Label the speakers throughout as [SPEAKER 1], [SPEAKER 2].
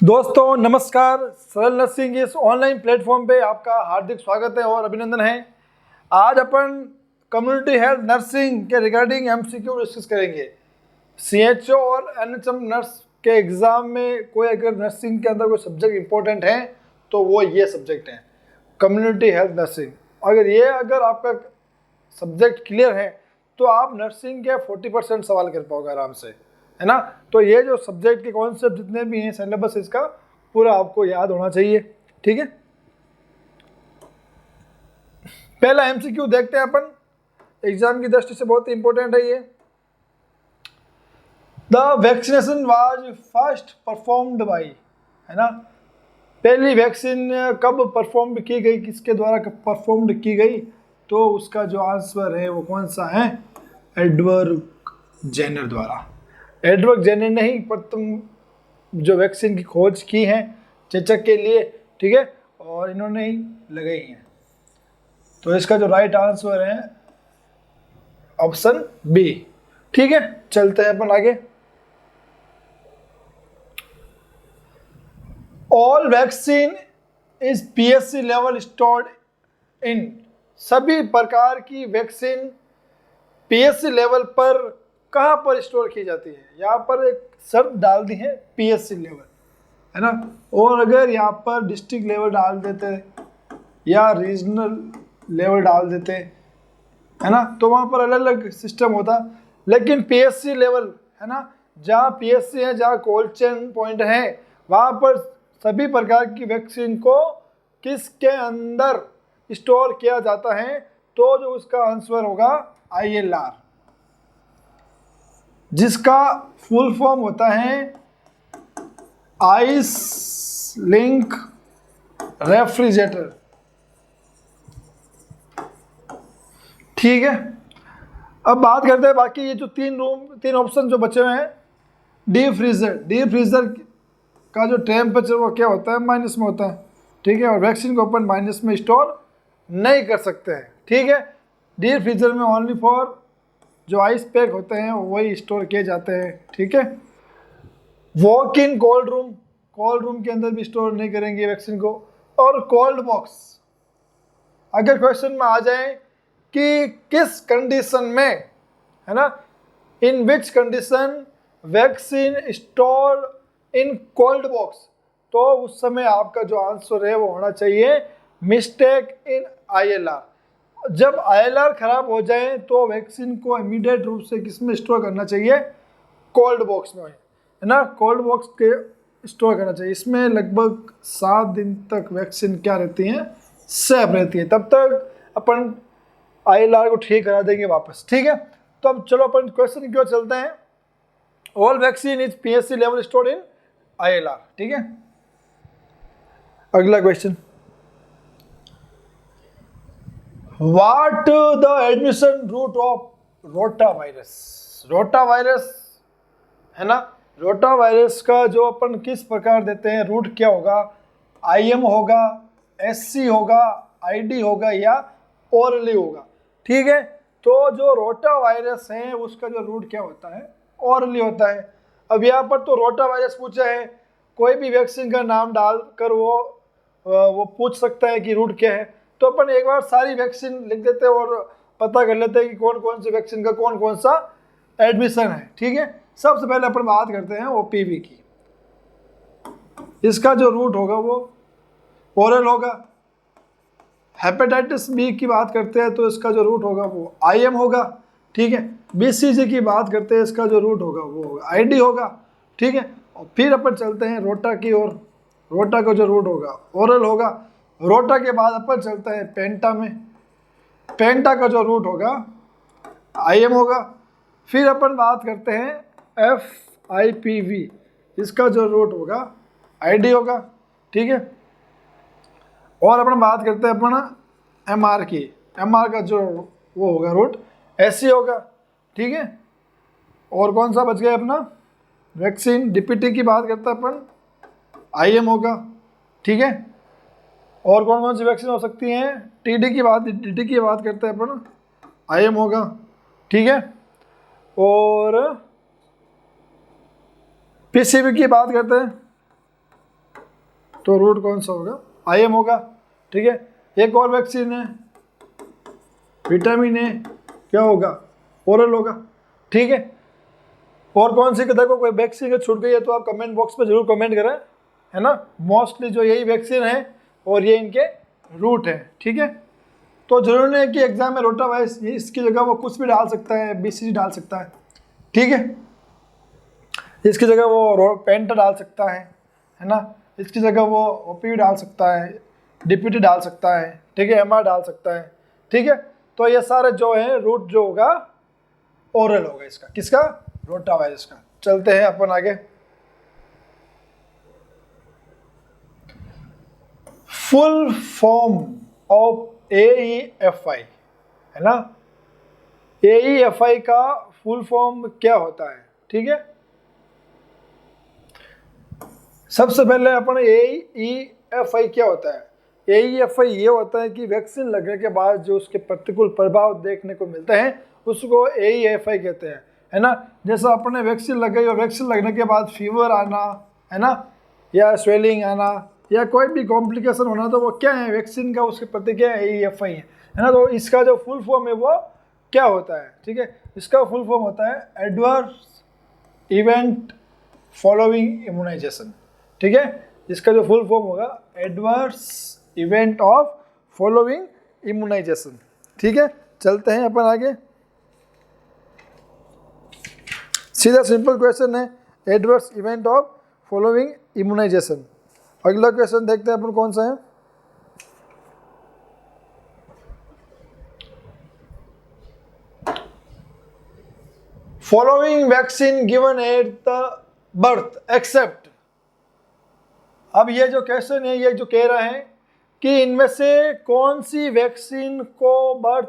[SPEAKER 1] दोस्तों नमस्कार। सरल नर्सिंग इस ऑनलाइन प्लेटफॉर्म पे आपका हार्दिक स्वागत है और अभिनंदन है। आज अपन कम्युनिटी हेल्थ नर्सिंग के रिगार्डिंग एमसीक्यू डिस्कस करेंगे। सीएचओ और एनएचएम नर्स के एग्ज़ाम में कोई अगर नर्सिंग के अंदर कोई सब्जेक्ट इंपॉर्टेंट है तो वो ये सब्जेक्ट है, कम्युनिटी हेल्थ नर्सिंग। अगर आपका सब्जेक्ट क्लियर है तो आप नर्सिंग के 40% सवाल कर पाओगे आराम से, है ना। तो ये जो सब्जेक्ट के कॉन्सेप्ट जितने भी हैं, सिलेबस इसका पूरा आपको याद होना चाहिए, ठीक है। पहला एमसीक्यू देखते हैं अपन, एग्जाम की दृष्टि से बहुत इंपॉर्टेंट है ये। The vaccination was first performed by, है ना। पहली वैक्सीन कब परफॉर्म की गई, किसके द्वारा परफॉर्म्ड की गई, तो उसका जो आंसर है वो कौन सा है, एडवर्ड जेनर द्वारा। एडवर्ड जेनर ने ही प्रथम जो वैक्सीन की खोज की है चेचक के लिए, ठीक है, और इन्होंने ही लगाई है। तो इसका जो राइट आंसर है ऑप्शन बी, ठीक है। चलते हैं अपन आगे। All vaccine is PSC level stored इन, सभी प्रकार की वैक्सीन पीएससी लेवल पर कहाँ पर स्टोर की जाती है। यहाँ पर एक शर्त डाल दी है पीएससी लेवल, है ना। और अगर यहाँ पर डिस्ट्रिक्ट लेवल डाल देते या रीजनल लेवल डाल देते, है ना, तो वहाँ पर अलग अलग सिस्टम होता। लेकिन पीएससी लेवल, है ना, जहाँ पीएससी है, जहाँ कोल्ड चेन पॉइंट है, वहाँ पर सभी प्रकार की वैक्सीन को किसके अंदर स्टोर किया जाता है, तो जो उसका आंसर होगा ILR, जिसका फुल फॉर्म होता है आइस लिंक रेफ्रिजरेटर, ठीक है। अब बात करते हैं बाकी ये जो तीन ऑप्शन जो बचे हुए हैं। डीप फ्रीजर का जो टेम्परेचर वो क्या होता है, माइनस में होता है, ठीक है। और वैक्सीन को अपन माइनस में स्टोर नहीं कर सकते हैं, ठीक है। डीप फ्रीजर में ओनली फॉर जो आइस पैक होते हैं वही स्टोर किए जाते हैं, ठीक है। वॉक इन कोल्ड रूम के अंदर भी स्टोर नहीं करेंगे वैक्सीन को। और कोल्ड बॉक्स, अगर क्वेश्चन में आ जाए कि किस कंडीशन में, है ना, in which condition vaccine store in cold box, तो उस समय आपका जो आंसर है वो होना चाहिए मिस्टेक इन ILR। जब ILR खराब हो जाए तो वैक्सीन को इमीडिएट रूप से किस में स्टोर करना चाहिए, कोल्ड बॉक्स में, है ना। कोल्ड बॉक्स के स्टोर करना चाहिए। इसमें लगभग 7 दिन तक वैक्सीन क्या रहती है, सेफ रहती है। तब तक अपन ILR को ठीक करा देंगे वापस, ठीक है। तो अब चलो अपन क्वेश्चन की ओर चलते हैं। All vaccine is PSC level stored in ILR, ठीक है। अगला question, what the admission route of rota virus, है ना। रोटा वायरस का जो अपन किस प्रकार देते हैं, रूट क्या होगा, IM होगा, SC होगा, ID होगा या ओरली होगा, ठीक है। तो जो रोटा वायरस है उसका जो रूट क्या होता है, ओरली होता है। अब यहाँ पर तो रोटा वायरस पूछा है, कोई भी वैक्सीन का नाम डालकर वो पूछ सकता है कि रूट क्या है। तो अपन एक बार सारी वैक्सीन लिख देते हैं और पता कर लेते हैं कि कौन कौन सी वैक्सीन का कौन कौन सा एडमिशन है, ठीक है। सबसे पहले अपन बात करते हैं OPV की। इसका जो रूट होगा वो ओरल होगा। हेपेटाइटिस बी की बात करते हैं तो इसका जो रूट होगा वो IM होगा, ठीक है। BCG की बात करते हैं, इसका जो रूट होगा वो होगा ID होगा, ठीक है। और फिर अपन चलते हैं रोटा की ओर। रोटा का जो रूट होगा ओरल होगा। रोटा के बाद अपन चलते हैं पेंटा में। पेंटा का जो रूट होगा IM होगा। फिर अपन बात करते हैं FIPV, इसका जो रूट होगा ID होगा, ठीक है। और अपन बात करते हैं अपन MR की। MR का जो वो होगा रूट SC होगा, ठीक है। और कौन सा बच गया अपना, वैक्सीन DPT की बात करते हैं अपन, IM होगा, ठीक है। और कौन कौन सी वैक्सीन हो सकती हैं, DT की बात करते हैं अपन, IM होगा, ठीक है। और PCV की बात करते हैं तो रूट कौन सा होगा, IM होगा। ठीक है, एक और वैक्सीन है विटामिन ए, क्या होगा, ओरल होगा। ठीक है, और कौन सी, देखो कोई वैक्सीन छूट गई है तो आप कमेंट बॉक्स में जरूर कमेंट करें, है ना। मोस्टली जो यही वैक्सीन है और ये इनके रूट है। ठीक है, तो जरूरी नहीं है कि एग्जाम में रोटावायरस, इसकी जगह वो कुछ भी डाल सकता है, BCG डाल सकता है। ठीक है, इसकी जगह वो पेंटा डाल सकता है ना। इसकी जगह वो OPV डाल सकता है, DPT डाल सकता है। ठीक है, MR डाल सकता है। ठीक है, तो ये सारे जो है रूट जो होगा ओरल होगा इसका, किसका, रोटावायरस का। चलते हैं अपन आगे। फुल फॉर्म ऑफ AEFI, है ना। AEFI का फुल फॉर्म क्या होता है। ठीक है, सबसे पहले अपन AEFI क्या होता है। AEFI ये होता है कि वैक्सीन लगने के बाद जो उसके प्रतिकूल प्रभाव देखने को मिलते हैं उसको AEFI कहते हैं, है ना। जैसा अपने वैक्सीन लगाई और वैक्सीन लगने के बाद फीवर आना, है ना, या स्वेलिंग आना या कोई भी कॉम्प्लिकेशन होना, तो वो क्या है, वैक्सीन का उसके प्रति क्या है, AEFI है ना। तो इसका जो फुल फॉर्म है वो क्या होता है। ठीक है, इसका फुल फॉर्म होता है एडवर्स इवेंट फॉलोइंग इम्यूनाइजेशन। ठीक है, इसका जो फुल फॉर्म होगा adverse event of following immunisation. ठीक है, चलते हैं अपन आगे। सीधा सिंपल क्वेश्चन है, adverse event of following immunisation. अगला क्वेश्चन देखते हैं अपन कौन सा है। Following vaccine given at the birth except. अब ये जो क्वेश्चन है ये जो कह रहा है कि इनमें से कौन सी वैक्सीन को बर्थ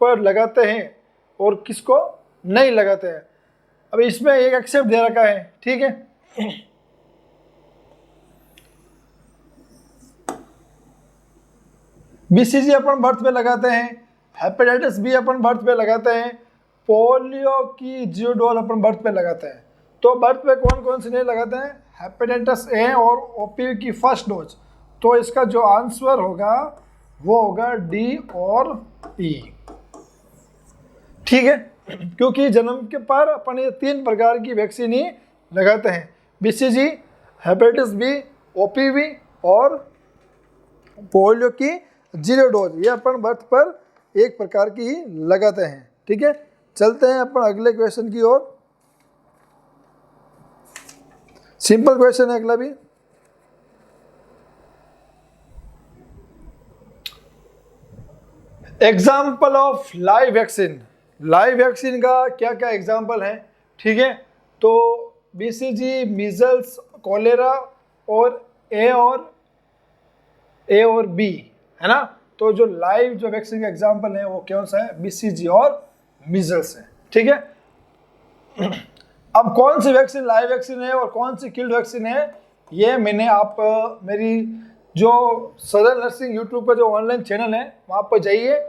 [SPEAKER 1] पर लगाते हैं और किसको नहीं लगाते हैं। अब इसमें एक एक्सेप्ट दे रखा है। ठीक है, BCG अपन बर्थ पे लगाते हैं, हेपेटाइटिस B अपन बर्थ पे लगाते हैं, पोलियो की 0 डोज अपन बर्थ पे लगाते हैं। तो बर्थ पे कौन कौन से नहीं लगाते हैं, हेपेटाइटिस A और OPV की फर्स्ट डोज। तो इसका जो आंसर होगा वो होगा D और E। ठीक है, क्योंकि जन्म के पर अपन ये 3 प्रकार की वैक्सीन ही लगाते हैं, BCG, हेपेटाइटिस B, OPV और पोलियो की 0 डोज। ये अपन बर्थ पर एक प्रकार की ही लगाते हैं। ठीक है, चलते हैं अपन अगले क्वेश्चन की ओर। सिंपल क्वेश्चन है अगला भी। Example of live vaccine. Live vaccine का क्या क्या एग्जाम्पल है। ठीक है, तो BCG, मीजल्स, कोलेरा और A और B, है ना। तो जो लाइव जो वैक्सीन का एग्जाम्पल है वो कौन सा है, BCG और मीजल्स है। ठीक है, अब कौन सी वैक्सीन लाइव वैक्सीन है और कौन सी किल्ड वैक्सीन है, ये मैंने आप मेरी जो सदर नर्सिंग यूट्यूब का जो ऑनलाइन चैनल है वहाँ पर जाइए,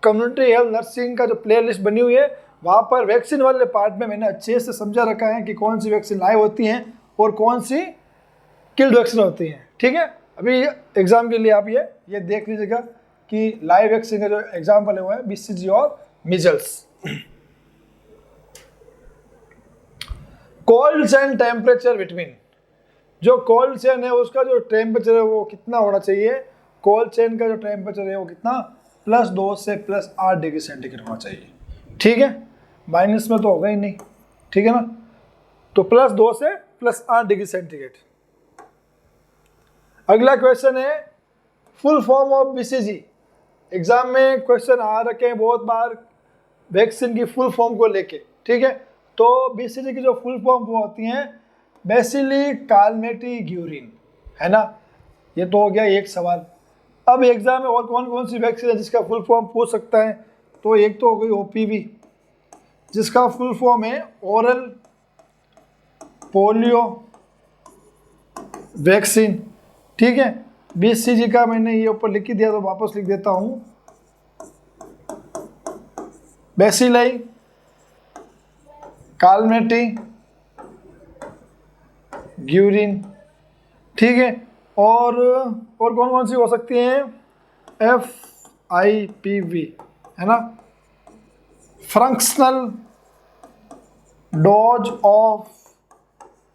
[SPEAKER 1] कम्युनिटी हेल्थ नर्सिंग का जो प्ले लिस्ट बनी हुई है वहाँ पर वैक्सीन वाले पार्ट में मैंने अच्छे से समझा रखा है कि कौन सी वैक्सीन लाइव होती हैं और कौन सी किल्ड वैक्सीन होती हैं। ठीक है, अभी एग्जाम के लिए आप ये देख लीजिएगा कि लाइव वैक्सीन का जो एग्जाम्पल है वो है BCG और measles. Cold chain temperature between, जो कोल्ड चेन है उसका जो टेम्परेचर है वो कितना होना चाहिए, कोल्ड चेन का जो टेम्परेचर है वो कितना, +2 से +8 डिग्री सेंटीग्रेड होना चाहिए। ठीक है, माइनस में तो होगा ही नहीं। ठीक है ना, तो +2 से +8 डिग्री सेंटीग्रेड। अगला क्वेश्चन है full form of BCG। Exam में क्वेश्चन आ रखे हैं बहुत बार वैक्सीन की फुल फॉर्म को लेके। ठीक है, तो BCG की जो फुल फॉर्म वो होती हैं बेसिली कालमेटी ग्यूरिन, है ना। ये तो हो गया एक सवाल। अब एग्जाम में और कौन कौन सी वैक्सीन है जिसका फुल फॉर्म पूछ सकता है, तो एक तो हो गई OPV जिसका फुल फॉर्म है ओरल पोलियो वैक्सीन। ठीक है, BCG का मैंने ये ऊपर लिख ही दिया तो वापस लिख देता हूँ, बेसिलाई कालमेटी ग्यूरिन। ठीक है, और कौन कौन सी हो सकती हैं? FIPV है ना, fractional dose of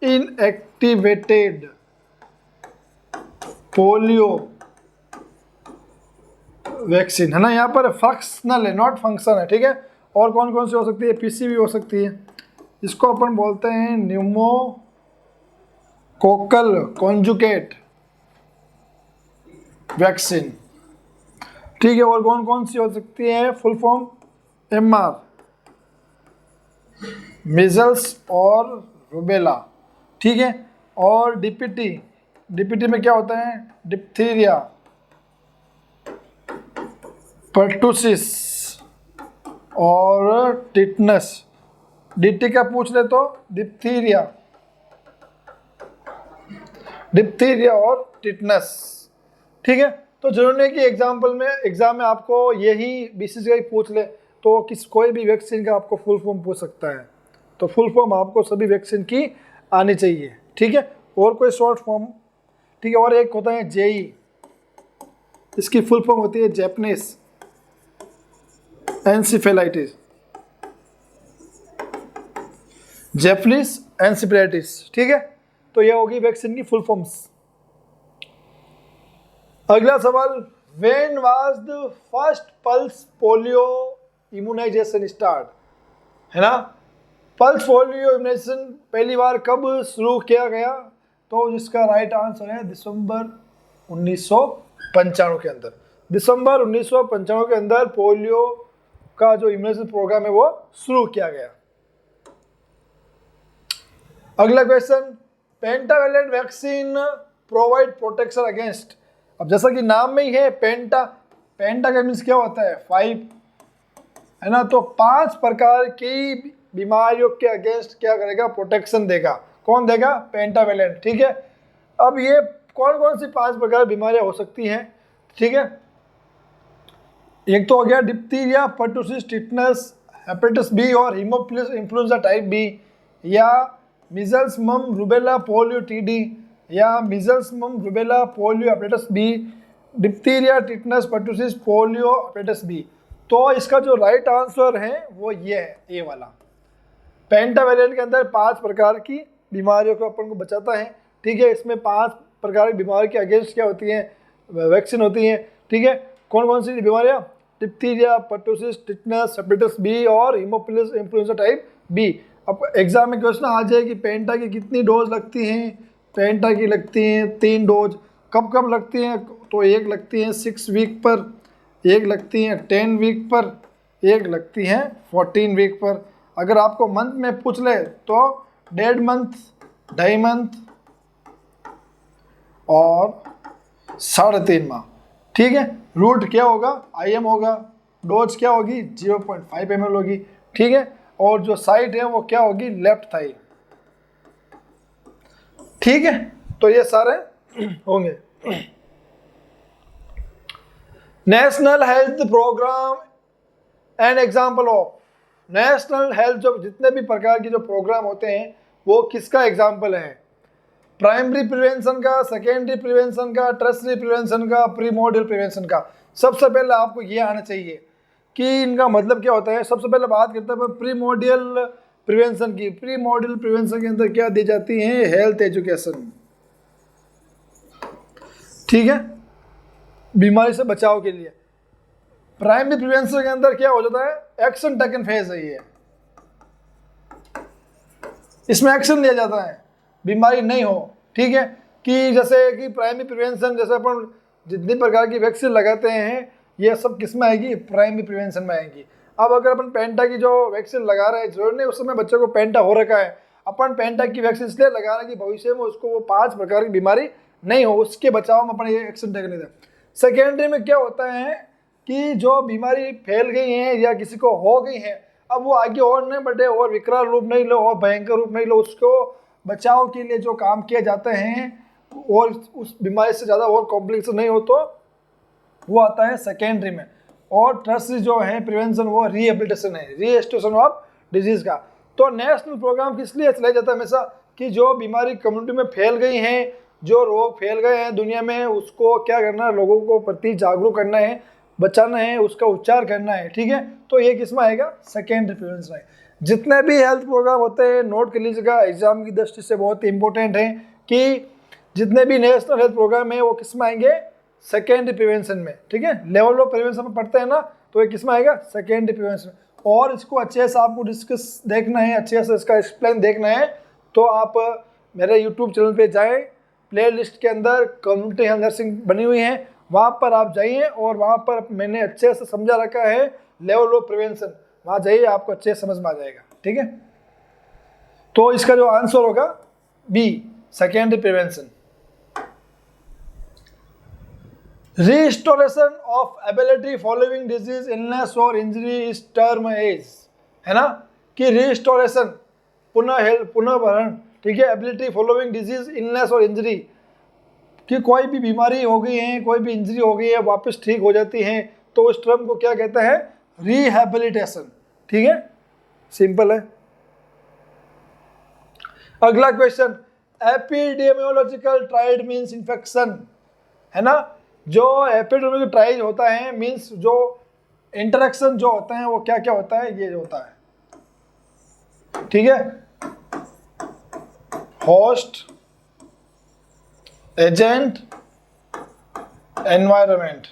[SPEAKER 1] inactivated polio vaccine है ना, यहाँ पर फ्रंक्शनल है नॉट फंक्शन है, ठीक है। और कौन कौन सी हो सकती है? PCV हो सकती है, इसको अपन बोलते हैं न्यूमोकोकल कॉन्जुगेट वैक्सीन, ठीक है। और कौन कौन सी हो सकती है? फुल फॉर्म MR, मीजल्स और रूबेला, ठीक है। और DPT में क्या होता है? डिप्थीरिया, पर्टुसिस और टिटनस। DT का पूछ ले तो डिप्थीरिया और टिटनस, ठीक है। तो जरूरी नहीं कि एग्जाम में आपको यही BCCI पूछ ले, तो कोई भी वैक्सीन का आपको फुल फॉर्म पूछ सकता है, तो फुल फॉर्म आपको सभी वैक्सीन की आनी चाहिए, ठीक है। और कोई शॉर्ट फॉर्म, ठीक है। और एक होता है JE, इसकी फुल फॉर्म होती है जैपनीज एनसेफेलाइटिस, ठीक है। तो ये होगी वैक्सीन की फुल फॉर्म्स। अगला सवाल, when was the first pulse polio immunisation start, है ना। पल्स पोलियो इम्यूनाइजेशन पहली बार कब शुरू किया गया? तो जिसका राइट आंसर है दिसंबर 1995 के अंदर। दिसंबर 1995 के अंदर पोलियो का जो इम्यूनाइजेशन प्रोग्राम है वो शुरू किया गया। अगला question, pentavalent vaccine provide protection against, अब जैसा कि नाम में ही है पेंटा का मीन्स क्या होता है? 5, है ना। तो 5 प्रकार की बीमारियों के अगेंस्ट क्या करेगा? प्रोटेक्शन देगा। कौन देगा? पेंटावेलेंट, ठीक है। अब ये कौन कौन सी 5 प्रकार की बीमारियां हो सकती हैं, ठीक है। एक तो हो गया diphtheria, pertussis, tetanus, hepatitis B और हीमोफिलस इन्फ्लुएंजा टाइप बी, या मीजल्स मम रूबेला पोलियो TD, या मीजल्स मम rubella polio hepatitis B, diphtheria, tetanus, pertussis, polio hepatitis B. तो इसका जो राइट आंसर है वो ये है, ए वाला। पेंटावेलेंट के अंदर 5 प्रकार की बीमारियों को अपन को बचाता है, ठीक है। इसमें 5 प्रकार की बीमारी के अगेंस्ट क्या होती हैं? वैक्सीन होती हैं, ठीक है। कौन कौन सी बीमारियां? Diphtheria, pertussis, tetanus, hepatitis B और हीमोफिलस इन्फ्लुएंजा टाइप बी। अब एग्जाम में क्वेश्चन आ जाए कि पेंटा की कितनी डोज लगती हैं? पेंटा की लगती हैं 3 डोज। कब कब लगती हैं? तो एक लगती हैं 6 वीक पर, एक लगती हैं 10 वीक पर, एक लगती हैं 14 वीक पर। अगर आपको मंथ में पूछ ले तो 1.5 मंथ, 2.5 मंथ और 3.5 माह, ठीक है। रूट क्या होगा? IM होगा। डोज क्या होगी? 0.5 ml होगी, ठीक है। और जो साइड है वो क्या होगी? लेफ्ट थाई, ठीक है। तो ये सारे होंगे। National health programme and example of, national health जो जितने भी प्रकार के जो प्रोग्राम होते हैं वो किसका एग्जाम्पल है? प्राइमरी प्रिवेंशन का, सेकेंडरी प्रिवेंशन का, टर्सरी प्रिवेंशन का, प्रीमोडियल प्रिवेंशन का। सबसे पहले आपको ये आना चाहिए कि इनका मतलब क्या होता है। सबसे पहले बात करते हैं प्रीमोडियल प्रिवेंशन की। प्रीमोडियल प्रिवेंशन के अंदर क्या दी जाती है? हेल्थ एजुकेशन, ठीक है, बीमारी से बचाव के लिए। प्राइमरी प्रिवेंशन के अंदर क्या हो जाता है? एक्शन टेकन फेज है ये, इसमें एक्शन लिया जाता है बीमारी नहीं हो, ठीक है। कि जैसे कि प्राइमरी प्रिवेंशन, जैसे अपन जितनी प्रकार की वैक्सीन लगाते हैं ये सब किस में आएगी? प्राइमरी प्रिवेंशन में आएगी। अब अगर अपन पेंटा की जो वैक्सीन लगा रहे हैं, जरूर नहीं उस समय बच्चों को पेंटा हो रखा है, अपन पेंटा की वैक्सीन इसलिए लगा रहे हैं कि भविष्य में उसको वो 5 प्रकार की बीमारी नहीं हो, उसके बचाव में अपन ये एक्शन टेकन लेते हैं। सेकेंडरी में क्या होता है कि जो बीमारी फैल गई है या किसी को हो गई है, अब वो आगे और नहीं बढ़े और विकराल रूप नहीं लो और भयंकर रूप नहीं लो, उसको बचाव के लिए जो काम किए जाते हैं और उस बीमारी से ज़्यादा और कॉम्प्लिकेशन नहीं हो तो वो आता है सेकेंडरी में। और टर्सरी जो है प्रिवेंशन, वो रिहेबिलिटेशन है, रीएस्टोरेशन ऑफ डिजीज का। तो नेशनल प्रोग्राम किस लिए चलाया जाता है हमेशा? कि जो बीमारी कम्युनिटी में फैल गई हैं, जो रोग फैल गए हैं दुनिया में उसको क्या करना है, लोगों को प्रति जागरूक करना है, बचाना है, उसका उपचार करना है, ठीक है। तो ये किस में आएगा, सेकेंडरी प्रिवेंशन है। जितने भी हेल्थ प्रोग्राम होते हैं नोट कर लीजिएगा, एग्जाम की दृष्टि से बहुत इंपॉर्टेंट है कि जितने भी नेशनल हेल्थ प्रोग्राम है वो किस में आएंगे, सेकेंडरी प्रिवेंशन में, ठीक है। लेवल ऑफ प्रिवेंशन में पढ़ते हैं ना, तो ये किस में आएगा, सेकेंडरी प्रिवेंशन। और इसको अच्छे से आपको डिस्कस देखना है, अच्छे से इसका एक्सप्लेन देखना है, तो आप मेरे यूट्यूब चैनल पे जाएं, प्ले लिस्ट के अंदर कम्युनिटी हेल्थ नर्सिंग बनी हुई है, वहाँ पर आप जाइए और वहाँ पर मैंने अच्छे से समझा रखा है लेवल ऑफ प्रिवेंशन, वहाँ जाइए, आपको अच्छे से समझ में आ जाएगा, ठीक है। तो इसका जो आंसर होगा B, secondary prevention. Restoration of ability following disease, illness और इंजरी इज टर्म एज, है ना, कि रिस्टोरेशन पुनः भरण, ठीक है, एबिलिटी फॉलोइंग डिजीज, इलनेस और इंजरी, कि कोई भी बीमारी हो गई है, कोई भी इंजरी हो गई है, वापस ठीक हो जाती है, तो उस टर्म को क्या कहते हैं, रिहैबिलिटेशन, ठीक है, सिंपल है। अगला question, epidemiological tried means infection, है ना, जो एपिडेमियोलॉजिकल ट्राइड होता है मींस जो इंटरेक्शन जो होता है वो क्या क्या होता है, ये होता है, ठीक है, होस्ट, एजेंट, एनवायरनमेंट,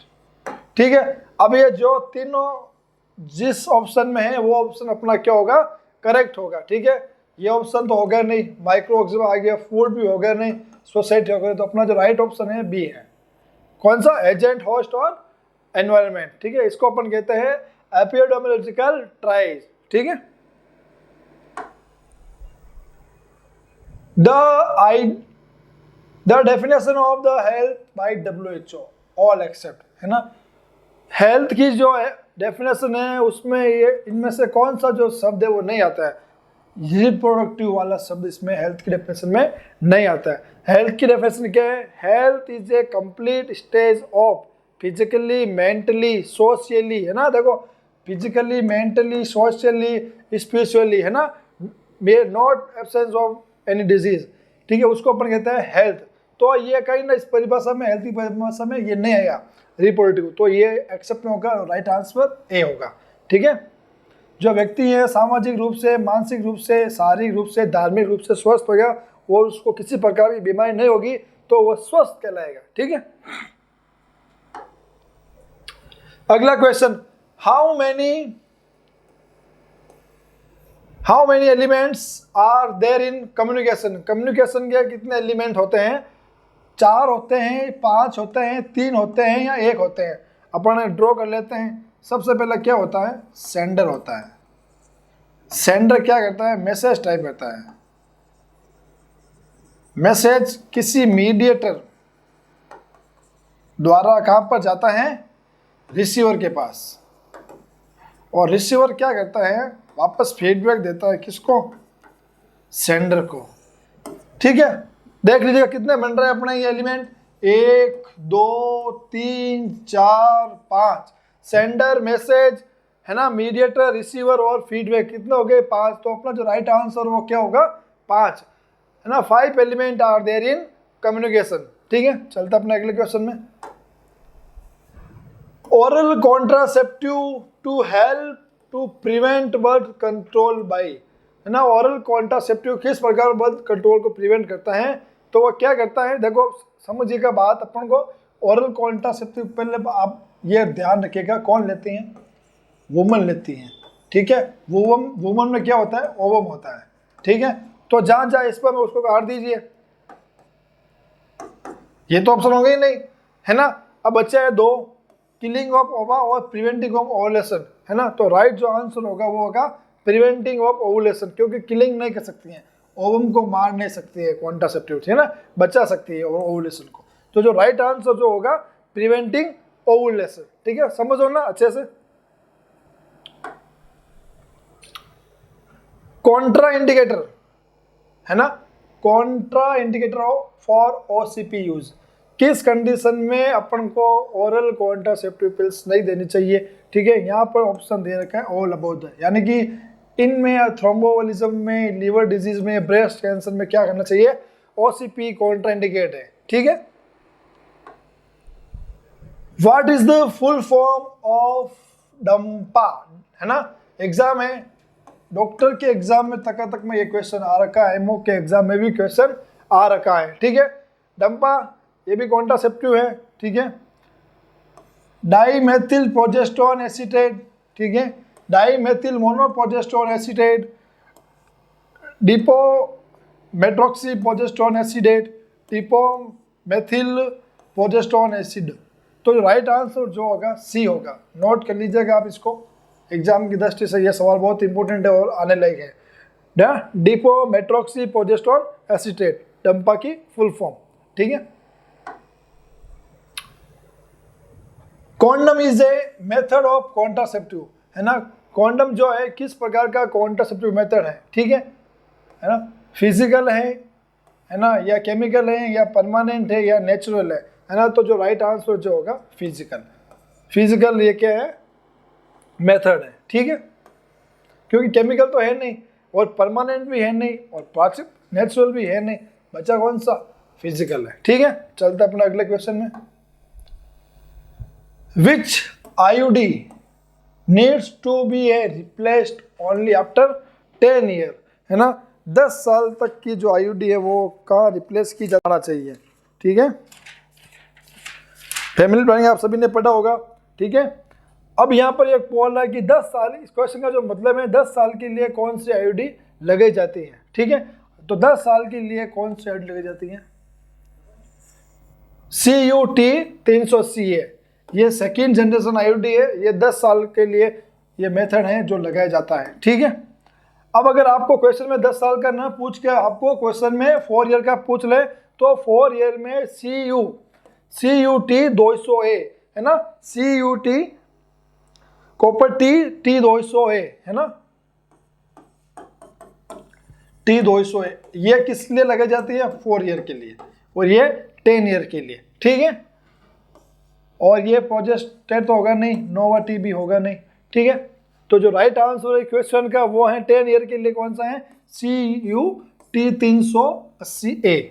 [SPEAKER 1] ठीक है। अब ये जो तीनों जिस ऑप्शन में है वो ऑप्शन अपना क्या होगा, करेक्ट होगा, ठीक है। ये ऑप्शन तो हो गया नहीं, माइक्रो ऑर्गेनिज्म आ गया, फूड भी हो गया नहीं, सोसाइटी हो गया, तो अपना जो राइट ऑप्शन है बी है। कौन सा, एजेंट, होस्ट और एनवायरनमेंट, ठीक है। इसको अपन कहते हैं एपिडेमियोलॉजिकल ट्राइड, ठीक है। The definition of the health by WHO, all except, है ना, हेल्थ की जो डेफिनेशन है उसमें ये इनमें से कौन सा जो शब्द है वो नहीं आता है, रिप्रोडक्टिव वाला शब्द इसमें हेल्थ की डेफिनेशन में नहीं आता है। हेल्थ की डेफिनेशन क्या है, health is a complete stage of physically, mentally, socially, है ना, देखो फिजिकली, मेंटली, सोशली, स्पिरिचुअली, है ना, not absence of any disease, ठीक है, उसको अपन कहते हैं हेल्थ। तो ये कहीं ना इस परिभाषा में, हेल्थ की परिभाषा में ये नहीं आएगा रिप्रोडक्टिव, तो ये एक्सेप्ट में होगा, राइट आंसर ए होगा, ठीक है। जो व्यक्ति है सामाजिक रूप से, मानसिक रूप से, शारीरिक रूप से, धार्मिक रूप से स्वस्थ हो गया और उसको किसी प्रकार की बीमारी नहीं होगी तो वह स्वस्थ कहलाएगा, ठीक है। अगला question, how many elements are there in communication, communication के कितने एलिमेंट होते हैं, 4 होते हैं, 5 होते हैं, 3 होते हैं या 1 होते हैं, अपन ड्रॉ कर लेते हैं। सबसे पहले क्या होता है, सेंडर होता है। सेंडर क्या करता है, मैसेज टाइप करता है, मैसेज किसी मीडिएटर द्वारा कहाँ पर जाता है, रिसीवर के पास, और रिसीवर क्या करता है, वापस फीडबैक देता है, किसको, सेंडर को, ठीक है। देख लीजिएगा कितने बन रहे हैं अपने ये एलिमेंट, 1 2 3 4 5, सेंडर, मैसेज, है ना, मीडिएटर, रिसीवर और फीडबैक, कितने हो गए, 5। तो अपना जो राइट आंसर वो क्या होगा, 5, है ना। 5 element are there in communication, ठीक है। चलता अपने अगले क्वेश्चन में, oral contraceptive to help to prevent birth control by, है ना, ओरल कॉन्ट्रासेप्टिव किस प्रकार बर्थ कंट्रोल को प्रिवेंट करता है, तो वो क्या करता है, देखो समझिएगा बात, अपन को ओरल कॉन्ट्रासेप्टिव पहले आप ये ध्यान रखिएगा, कौन लेते हैं, वुमन लेती हैं, ठीक है। वुमन में क्या होता है, ओवम होता है, ठीक है। तो जहाँ जहाँ इस पर मैं उसको काट दीजिए, ये तो ऑप्शन हो गई नहीं, है ना। अब बच्चा है 2, किलिंग ऑफ ओवा और प्रिवेंटिंग ऑफ ओवुलेशन, है ना। तो राइट जो आंसर होगा वो होगा प्रिवेंटिंग ऑफ ओवुलेशन, क्योंकि किलिंग नहीं कर सकती हैं, ओवम को मार नहीं सकती है कॉन्ट्रासेप्टिव, है ना, बचा सकती है ओवुलेशन को। तो जो राइट आंसर जो होगा प्रिवेंटिंग ओवुलेशन, ठीक है, समझो ना अच्छे से। कॉन्ट्रा इंडिकेटर, है ना, Contra indicator for OCP use, किस कंडीशन में अपन को ओरल कॉन्ट्रासेप्टिव पिल्स नहीं देनी चाहिए, ठीक है। यहाँ पर ऑप्शन दे रखा है ऑल अबाउट, यानी कि इनमें थ्रोम्बोलिज्म में, लीवर डिजीज में, ब्रेस्ट कैंसर में क्या करना चाहिए, OCP कॉन्ट्रा इंडिकेट है, ठीक है। What is the full form of Dampa, है ना, एग्जाम है, डॉक्टर के एग्जाम में तक में ये क्वेश्चन आ रखा है, एमओ के एग्जाम में भी क्वेश्चन आ रखा है, ठीक है। डंपा ये भी कॉन्ट्रासेप्टिव है, ठीक है। डाईमेथिल प्रोजेस्टेरोन एसीटेट, ठीक है, dimethyl monoprogesterone acetate, depot medroxy progesterone acetate, depot methyl progesterone acid. तो राइट आंसर जो होगा सी होगा, नोट कर लीजिएगा आप इसको, एग्जाम की दृष्टि से ये सवाल बहुत इंपॉर्टेंट है और आने लायक है। Depot medroxy progesterone acetate, Dampa की फुल फॉर्म, ठीक है। Condom is a method of contraceptive, है ना, कॉन्डम जो है किस प्रकार का कॉन्ट्रासेप्टिव मेथड है, ठीक है ना, फिजिकल है ना, या केमिकल है, या परमानेंट है, या नेचुरल है ना। तो जो राइट आंसर जो होगा फिजिकल, फिजिकल ये क्या है, मेथड है, ठीक है, क्योंकि केमिकल तो है नहीं और परमानेंट भी है नहीं और नेचुरल भी है नहीं, बचा कौन सा, फिजिकल है, ठीक है। चलते अपना अगले क्वेश्चन में। Which IUD needs to be a replaced only after 10 year, है ना, 10 साल तक की जो आईयूडी है वो कहाँ रिप्लेस की जाना चाहिए, ठीक है। फैमिली प्लानिंग आप सभी ने पढ़ा होगा, ठीक है। अब यहाँ पर एक बोल रहा है कि 10 साल, इस क्वेश्चन का जो मतलब है 10 साल के लिए कौन सी आईयूडी लगाई जाती है, ठीक है। तो 10 साल के लिए कौन सी आईयूडी लगाई जाती है, CUT-300CA, ये सेकेंड जनरेशन आईयूडी है, ये 10 साल के लिए ये मेथड है जो लगाया जाता है, ठीक है। अब अगर आपको क्वेश्चन में 10 साल का ना पूछ के आपको क्वेश्चन में 4 ईयर का पूछ ले, तो 4 ईयर में CUT-200A, है ना, CUT कॉपर T200A, है ना, T200A, ये किस लिए लगाई जाती है, 4 ईयर के लिए, और ये 10 ईयर के लिए, ठीक है। और ये प्रोजेस्टेट तो होगा नहीं, नोवा टी भी होगा नहीं, ठीक है। तो जो राइट आंसर है क्वेश्चन का वो है 10 ईयर के लिए कौन सा है, CUT-380A।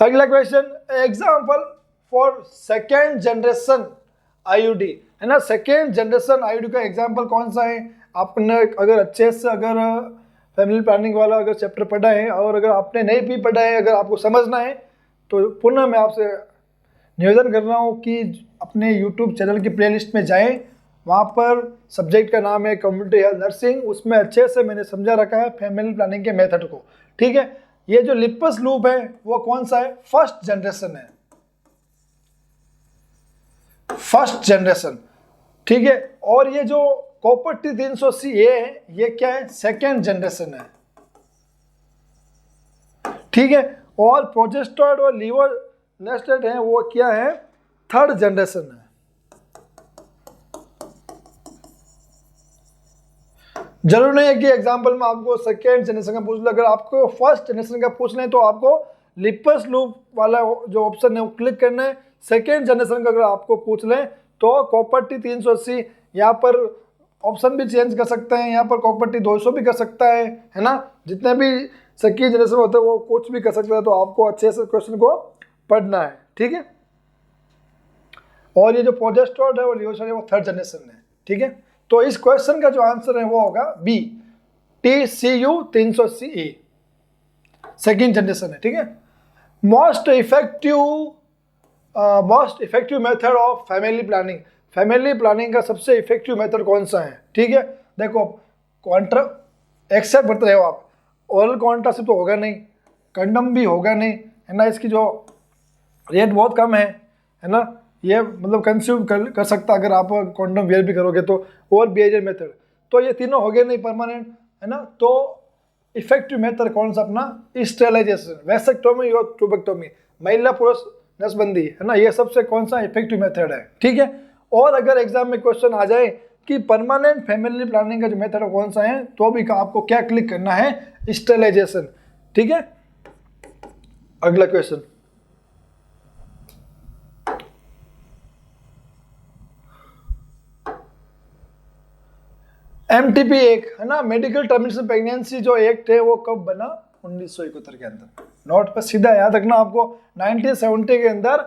[SPEAKER 1] अगला question, example for second generation IUD, है ना, सेकेंड जनरेशन आईयूडी का एग्जाम्पल कौन सा है। आपने अगर अच्छे से अगर फैमिली प्लानिंग वाला अगर चैप्टर पढ़ा है, और अगर आपने नहीं भी पढ़ा है, अगर आपको समझना है, तो पुनः मैं आपसे निवेदन कर रहा हूँ कि अपने YouTube चैनल की प्लेलिस्ट में जाएं, वहाँ पर सब्जेक्ट का नाम है कम्युनिटी हेल्थ नर्सिंग, उसमें अच्छे से मैंने समझा रखा है फैमिली प्लानिंग के मेथड को, ठीक है। ये जो लिपस लूप है वो कौन सा है, फर्स्ट जनरेशन है, फर्स्ट जनरेशन, ठीक है। और ये जो कॉपर T300CA है ये क्या है, सेकेंड जनरेशन है, ठीक है। और प्रोजेस्टेरोन और लीवर नेस्टेड है वो क्या है, थर्ड जनरेशन है। जरूर नहीं है कि एग्जांपल में आपको सेकेंड जनरेशन का पूछ ले, अगर आपको फर्स्ट जनरेशन का पूछ लें तो आपको लिपस लूप वाला जो ऑप्शन है वो क्लिक करना है। सेकेंड जनरेशन का अगर आपको पूछ लें तो कॉपर T300C, यहाँ पर ऑप्शन भी चेंज कर सकते हैं, यहाँ पर कॉपर T200 भी कर सकता है ना, जितने भी सेकेंड जनरेशन होते हैं वो कुछ भी कर सकता है। तो आपको अच्छे से क्वेश्चन को पढ़ना है, ठीक है। और ये जो प्रोजेस्टेरोन है वो लीवर है वो थर्ड जनरेशन है, ठीक है। तो इस क्वेश्चन का जो आंसर है वो होगा बी, TCU-300CA, सेकेंड जनरेशन है, ठीक है। Most effective method of family planning, family planning का सबसे इफेक्टिव मेथड कौन सा है, ठीक है। देखो एक्सेप्ट करते रहो आप, ओरल कॉन्ट्रासेप्टिव तो होगा नहीं, कंडम भी होगा नहीं, है ना, इसकी जो रेट बहुत कम है ना, ये मतलब कंज्यूम कर सकता अगर आप कॉन्डम वेयर भी करोगे तो, और बिहेवियर मेथड, तो ये तीनों हो गए नहीं परमानेंट, है ना। तो इफेक्टिव मेथड कौन सा अपना, स्टेरिलाइजेशन, वैसेक्टोमी और ट्यूबेक्टोमी, महिला पुरुष नसबंदी, है ना, ये सबसे कौन सा इफेक्टिव मेथड है, ठीक है। और अगर एग्जाम में क्वेश्चन आ जाए कि परमानेंट फैमिली प्लानिंग का जो मेथड कौन सा है, तो भी आपको क्या क्लिक करना है, स्टेरिलाइजेशन, ठीक है। अगला क्वेश्चन, MTP एक्ट, है ना, मेडिकल टर्मिनेशन प्रेगनेंसी जो एक्ट है वो कब बना, 1971 के अंदर, नोट पर सीधा याद रखना आपको 1970 के अंदर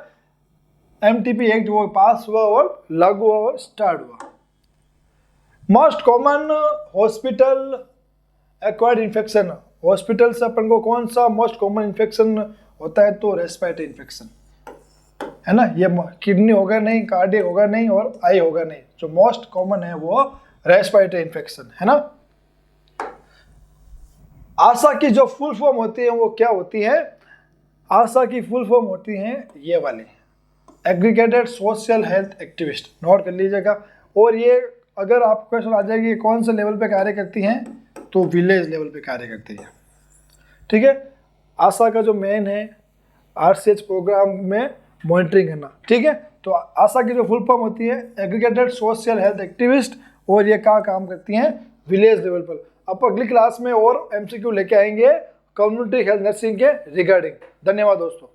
[SPEAKER 1] MTP एक्ट वो पास हुआ और लागू हुआ और स्टार्ट हुआ। Most common hospital acquired infection, hospital से अपन को कौन सा मोस्ट कॉमन इन्फेक्शन होता है, तो रेस्पिरेटरी इन्फेक्शन है ना। ये किडनी होगा नहीं, कार्डियक होगा नहीं और आई होगा नहीं, जो मोस्ट कॉमन है वो रेस्पिरेटरी इन्फेक्शन है ना। आशा की जो फुल फॉर्म होती है वो क्या होती है, आशा की फुल फॉर्म होती है ये वाली, aggregated social health activist, note कर लीजिएगा। और ये अगर आपको क्वेश्चन आ जाएगी कौन से लेवल पे कार्य करती हैं, तो विलेज लेवल पे कार्य करती है, ठीक है। आशा का जो मेन है RCH प्रोग्राम में मॉनिटरिंग करना, ठीक है। तो आशा की जो फुल फॉर्म होती है एग्रीगेटेड सोशल हेल्थ एक्टिविस्ट, और ये क्या काम करती हैं, विलेज लेवल पर। अब अगली क्लास में और MCQ लेके आएंगे कम्युनिटी हेल्थ नर्सिंग के रिगार्डिंग। धन्यवाद दोस्तों।